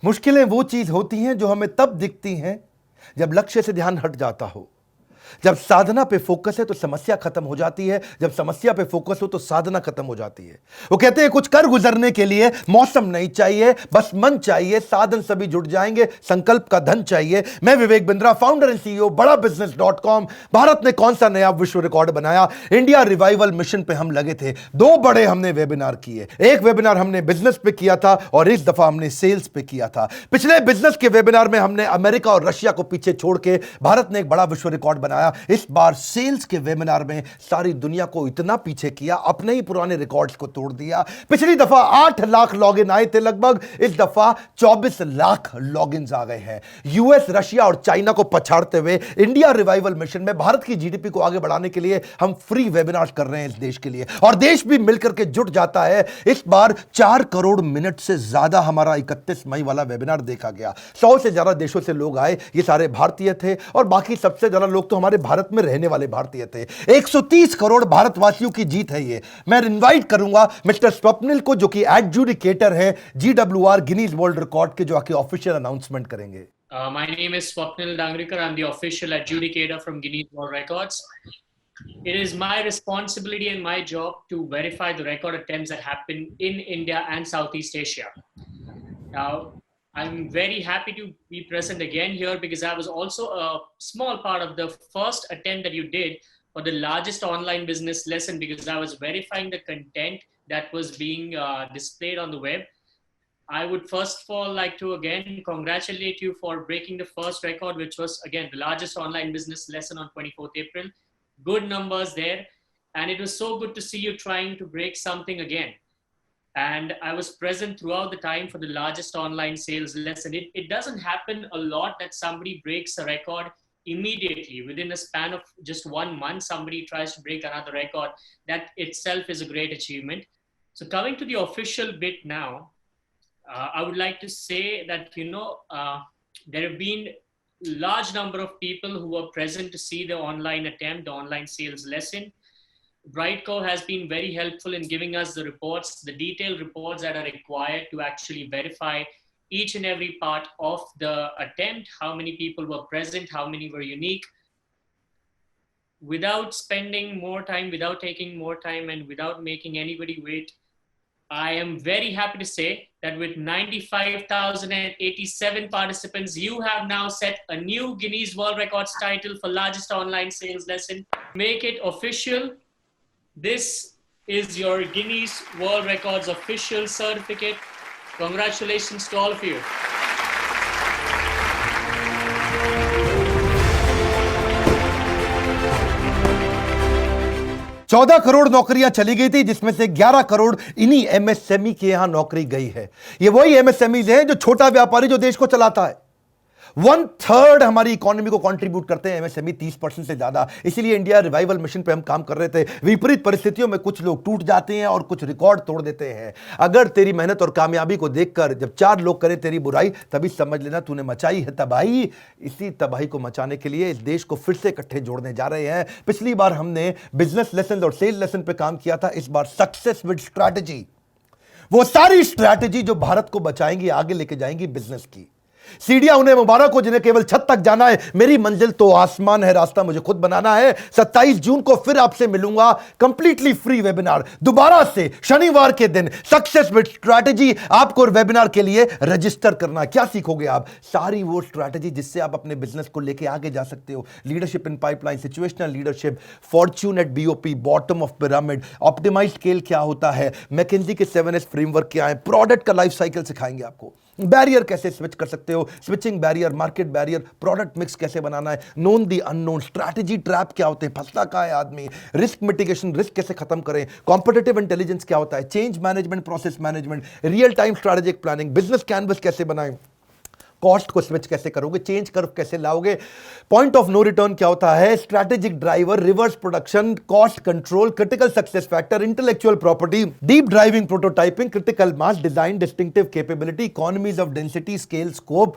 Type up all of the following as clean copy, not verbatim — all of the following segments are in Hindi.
मुश्किलें वो चीज होती हैं जो हमें तब दिखती हैं जब लक्ष्य से ध्यान हट जाता हो। जब साधना पे फोकस है तो समस्या खत्म हो जाती है, जब समस्या पे फोकस हो तो साधना खत्म हो जाती है। वो कहते हैं कुछ कर गुजरने के लिए मौसम नहीं चाहिए, बस मन चाहिए, साधन सभी जुट जाएंगे, संकल्प का धन चाहिए। मैं Vivek Bindra, founder and CEO बड़ा बिजनेस.com। भारत ने कौन सा नया विश्व रिकॉर्ड बनाया? इंडिया रिवाइवल मिशन पे हम लगे थे। दो बड़े हमने वेबिनार किए। एक वेबिनार हमने बिजनेस पे किया था और इस दफा हमने सेल्स पे किया था। पिछले बिजनेस के वेबिनार में हमने अमेरिका और रशिया को पीछे छोड़ के भारत ने एक बड़ा विश्व रिकॉर्ड बनाया। इस बार सेल्स के वेबिनार में सारी दुनिया को इतना पीछे किया, अपने ही पुराने रिकॉर्ड्स को तोड़ दिया। पिछली दफा 8 लाख लॉगिन आए थे लगभग, इस दफा 24 लाख लॉगिन्स आ गए हैं। यूएस, रशिया और चाइना को पछाड़ते हुए इंडिया रिवाइवल मिशन में भारत की जीडीपी को आगे बढ़ाने के लिए हम फ्री वेबिनार कर रहे हैं इस देश के लिए, और देश भी मिलकर के जुट जाता है। इस बार 4 करोड़ मिनट से ज्यादा हमारा 31 मई वाला वेबिनार देखा गया। 100 से ज्यादा देशों से लोग आए, ये सारे भारतीय थे और बाकी सबसे ज्यादा लोग तो हमारे भारत में रहने वाले भारतीय थे। 130 करोड़ भारतवासियों की जीत है ये। मैं इनवाइट करूंगा मिस्टर स्वप्निल को, जो कि एडजुडिकेटर है GWR गिनीज वर्ल्ड रिकॉर्ड के, जो आके ऑफिशियल अनाउंसमेंट करेंगे। My name is Swapnil Dangrikar. I'm the official adjudicator from Guinness World Records. It is my responsibility and my job to verify the record attempts that happen in India and Southeast Asia. Now, I'm very happy to be present again here because I was also a small part of the first attempt that you did for the largest online business lesson, because I was verifying the content that was being displayed on the web. I would first of all like to again congratulate you for breaking the first record, which was again the largest online business lesson on 24th April. Good numbers there. And it was so good to see you trying to break something again. And I was present throughout the time for the largest online sales lesson. It doesn't happen a lot that somebody breaks a record immediately. Within a span of just 1 month, somebody tries to break another record. That itself is a great achievement. So coming to the official bit now, I would like to say that, there have been large number of people who were present to see the online attempt, the online sales lesson. Brightco has been very helpful in giving us the reports, the detailed reports that are required to actually verify each and every part of the attempt, how many people were present, how many were unique. Without spending more time, without taking more time, and without making anybody wait, I am very happy to say that with 95,087 participants, you have now set a new Guinness World Records title for largest online sales lesson. Make it official. This is your Guinness World Records official certificate. Congratulations to all of you. 14 crore नौकरियां चली गई थी, जिसमें से 11 करोड़ इन्हीं एमएसएमई के यहां नौकरी गई है। ये वही एमएसएमई हैं जो छोटा व्यापारी जो देश को चलाता है। 1/3 हमारी इकोनॉमी को कंट्रीब्यूट करते हैं एमएसएमई, 30% से ज्यादा। इसीलिए इंडिया रिवाइवल मिशन पे हम काम कर रहे थे। विपरीत परिस्थितियों में कुछ लोग टूट जाते हैं और कुछ रिकॉर्ड तोड़ देते हैं। अगर तेरी मेहनत और कामयाबी को देखकर जब 4 लोग करें तेरी बुराई, तभी समझ लेना तूने मचाई है तबाही। इसी तबाही को मचाने के लिए इस देश को फिर से इकट्ठे जोड़ने जा रहे हैं। पिछली बार हमने बिजनेस लेसन और सेल लेसन पे काम किया था, इस बार सक्सेस विद स्ट्रैटेजी। वो सारी स्ट्रैटेजी जो भारत को बचाएंगी, आगे लेके जाएंगी बिजनेस की। सीढ़ियां उन्हें मुबारक हो जिन्हें केवल छत तक जाना है। मेरी मंजिल तो आसमान है, रास्ता मुझे खुद बनाना है। 27 जून को फिर आपसे मिलूंगा, कंप्लीटली फ्री वेबिनार दोबारा से शनिवार के दिन। Success with strategy. आपको वेबिनार के लिए रजिस्टर करना। क्या सीखोगे आप? सारी वो स्ट्रैटेजी जिससे आप अपने बिजनेस को लेके आगे जा सकते हो। Leadership in pipeline, situational leadership, fortune at BOP, bottom of pyramid, optimised scale क्या होता है, मैकेंजी के 7S फ्रेमवर्क क्या है, प्रोडक्ट का लाइफ साइकिल सिखाएंगे आपको। बैरियर कैसे स्विच कर सकते हो, switching barrier, market barrier, product mix कैसे बनाना है, known the unknown, strategy trap क्या होते हैं, फंसता कहाँ है आदमी, रिस्क मिटिगेशन, रिस्क कैसे खत्म करें, कॉम्पिटिटिव इंटेलिजेंस क्या होता है, change management, process management, real time strategic planning, business canvas कैसे बनाएं, कॉस्ट को स्विच कैसे करोगे, चेंज कर्व कैसे लाओगे, पॉइंट ऑफ नो रिटर्न क्या होता है, strategic driver, reverse production, cost control, critical success factor, intellectual property, deep driving prototyping, critical mass, design, distinctive capability, economies of density, scale, scope,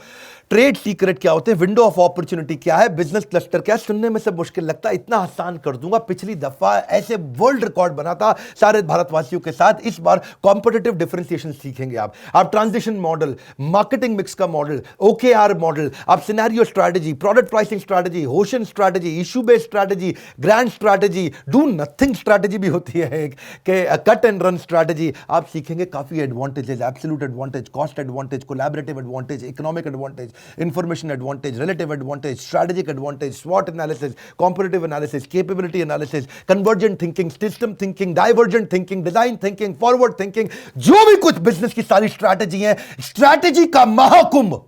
trade secret क्या होते हैं, विंडो ऑफ अपॉर्चुनिटी क्या है, बिजनेस क्लस्टर क्या है। सुनने में सब मुश्किल लगता है, इतना आसान कर दूंगा। पिछली दफा ऐसे वर्ल्ड रिकॉर्ड बना था सारे भारतवासियों के साथ, इस बार कॉम्पिटिटिव डिफरेंशिएशन सीखेंगे आप ट्रांजिशन मॉडल, मार्केटिंग मिक्स का मॉडल, ओकेआर मॉडल, आप scenario strategy, product pricing strategy, hoshin strategy, issue based strategy, grand strategy, do nothing strategy भी होती है कि कट एंड रन स्ट्रैटेजी। आप सीखेंगे काफी advantages, absolute advantage, cost advantage, collaborative advantage, economic advantage, information advantage, relative advantage, strategic advantage, स्वॉट analysis, competitive analysis, capability analysis, convergent thinking, system thinking, divergent thinking, design thinking, forward thinking, जो भी कुछ बिजनेस की सारी स्ट्रैटेजी है, स्ट्रैटेजी का महाकुंभ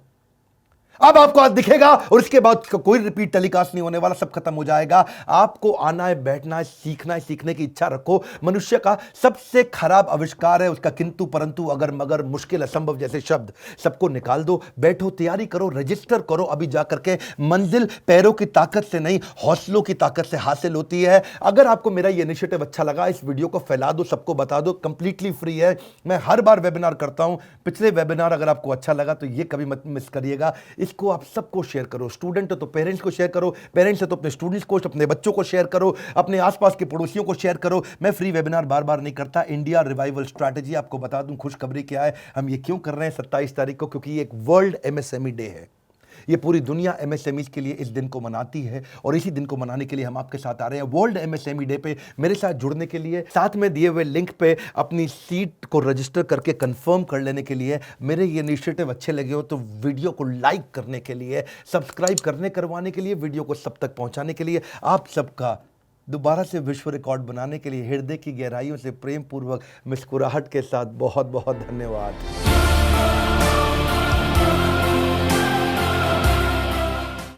अब आपको आज दिखेगा। और इसके बाद कोई रिपीट टेलीकास्ट नहीं होने वाला, सब खत्म हो जाएगा। आपको आना है, बैठना है, सीखना है, सीखने की इच्छा रखो। मनुष्य का सबसे खराब आविष्कार है उसका किंतु परंतु, अगर मगर, मुश्किल, असंभव जैसे शब्द। सबको निकाल दो, बैठो, तैयारी करो, रजिस्टर करो। अभी जाकर के मंजिल पैरों की ताकत से नहीं, हौसलों की ताकत से हासिल होती है। अगर आपको मेरा ये इनिशिएटिव अच्छा लगा, इस वीडियो को फैला दो, सबको बता दो, कंप्लीटली फ्री है। मैं हर बार वेबिनार करता हूं, पिछले वेबिनार अगर आपको अच्छा लगा तो ये कभी मत मिस करिएगा। इसको आप सबको शेयर करो, स्टूडेंट हो तो पेरेंट्स को शेयर करो, पेरेंट्स है तो अपने स्टूडेंट्स को, अपने बच्चों को शेयर करो, अपने आसपास के पड़ोसियों को शेयर करो। मैं फ्री वेबिनार बार बार नहीं करता। इंडिया रिवाइवल स्ट्रैटेजी, आपको बता दूं खुशखबरी क्या है, हम ये क्यों कर रहे हैं 27 तारीख को, क्योंकि ये एक वर्ल्ड एमएसएमई डे है। ये पूरी दुनिया एमएसएमई के लिए इस दिन को मनाती है, और इसी दिन को मनाने के लिए हम आपके साथ आ रहे हैं। वर्ल्ड एमएसएमई डे पे मेरे साथ जुड़ने के लिए, साथ में दिए हुए लिंक पे अपनी सीट को रजिस्टर करके कंफर्म कर लेने के लिए, मेरे ये इनिशिएटिव अच्छे लगे हो तो वीडियो को लाइक करने के लिए, सब्सक्राइब करवाने के लिए, वीडियो को सब तक पहुंचाने के लिए, आप सबका दोबारा से विश्व रिकॉर्ड बनाने के लिए हृदय की गहराइयों से प्रेम पूर्वक मुस्कुराहट के साथ बहुत बहुत धन्यवाद।